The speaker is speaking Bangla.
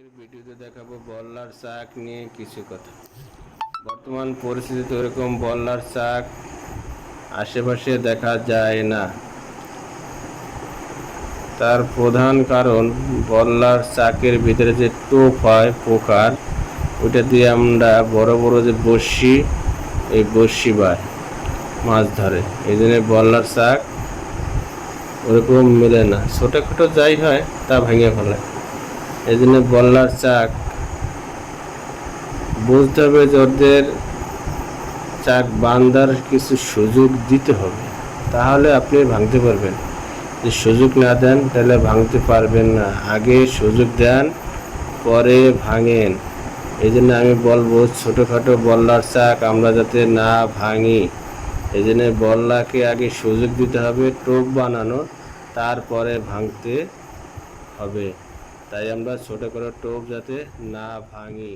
আজকের ভিডিওতে দেখাবো বল্লার শাক নিয়ে কিছু কথা। বর্তমান পরিস্থিতিতে ওরকম বল্লার শাক আশেপাশে দেখা যায় না। তার প্রধান কারণ বল্লার শাকের ভিতরে যে টোপ হয় পোকার, ওইটা দিয়ে আমরা বড় বড় যে বড়শি, এই বড়শি বায় মাছ ধরে। এই জন্য বল্লার শাক ওরকম মেলে না, ছোটোখাটো যাই হয় তা ভেঙে ফেলে। এই জন্য বল্লার শাক বুঝতে হবে যে ওদের চাক বান্ধার কিছু সুযোগ দিতে হবে, তাহলে আপনি ভাঙতে পারবেন। যদি সুযোগ না দেন তাহলে ভাঙতে পারবেন না। আগে সুযোগ দেন, পরে ভাঙেন। এই জন্য আমি বলবো ছোটোখাটো বল্লার চাক আমরা যাতে না ভাঙি। এই জন্য বল্লাকে আগে সুযোগ দিতে হবে টোপ বানানো, তারপরে ভাঙতে হবে। তাই আমরা ছোটো করে টোপ যাতে না ভাঙি।